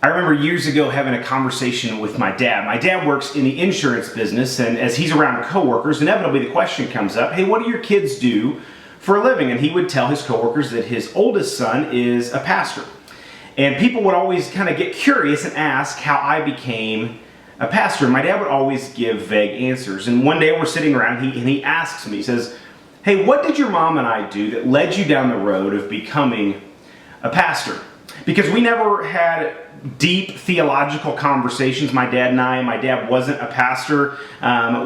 I remember years ago having a conversation with my dad. My dad works in the insurance business, and as he's around coworkers, inevitably the question comes up, hey, what do your kids do for a living? And he would tell his coworkers that his oldest son is a pastor. And people would always kind of get curious and ask how I became a pastor. And my dad would always give vague answers. And one day we're sitting around, and he asks me, he says, hey, what did your mom and I do that led you down the road of becoming a pastor? Because we never had deep theological conversations, my dad and I. My dad wasn't a pastor.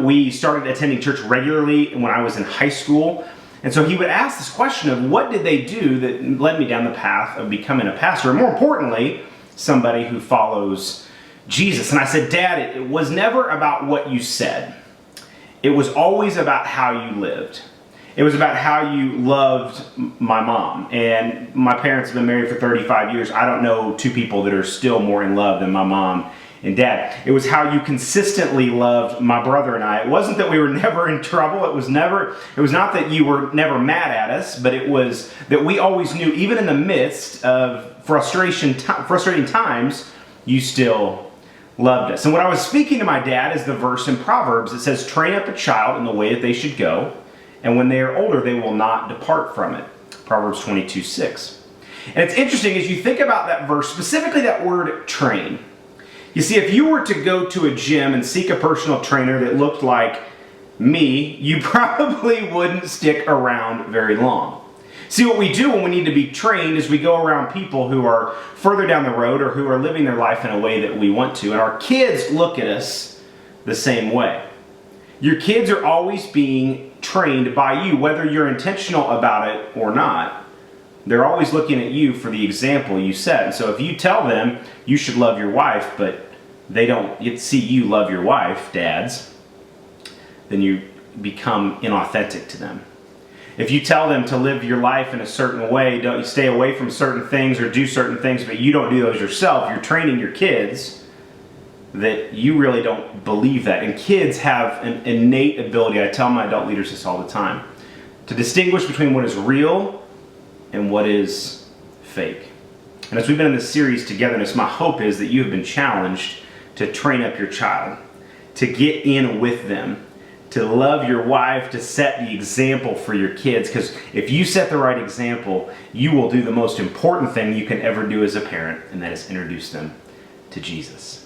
We started attending church regularly when I was in high school. And so he would ask this question of what did they do that led me down the path of becoming a pastor? And more importantly, somebody who follows Jesus. And I said, Dad, it was never about what you said. It was always about how you lived. It was about how you loved my mom. And my parents have been married for 35 years. I don't know two people that are still more in love than my mom and dad. It was how you consistently loved my brother and I. It wasn't that we were never in trouble. It was not that you were never mad at us, but it was that we always knew, even in the midst of frustrating times, you still loved us. And what I was speaking to my dad is the verse in Proverbs that says, train up a child in the way that they should go, and when they are older, they will not depart from it. Proverbs 22:6. And it's interesting as you think about that verse, specifically that word train. You see, if you were to go to a gym and seek a personal trainer that looked like me, you probably wouldn't stick around very long. See, what we do when we need to be trained is we go around people who are further down the road or who are living their life in a way that we want to. And our kids look at us the same way. Your kids are always being trained by you, whether you're intentional about it or not. They're always looking at you for the example you set. And so if you tell them you should love your wife, but they don't get to see you love your wife, dads, then you become inauthentic to them. If you tell them to live your life in a certain way, don't you stay away from certain things or do certain things, but you don't do those yourself, you're training your kids that you really don't believe that. And kids have an innate ability, I tell my adult leaders this all the time, to distinguish between what is real and what is fake. And as we've been in this series, Togetherness, my hope is that you have been challenged to train up your child, to get in with them, to love your wife, to set the example for your kids. Because if you set the right example, you will do the most important thing you can ever do as a parent, and that is introduce them to Jesus.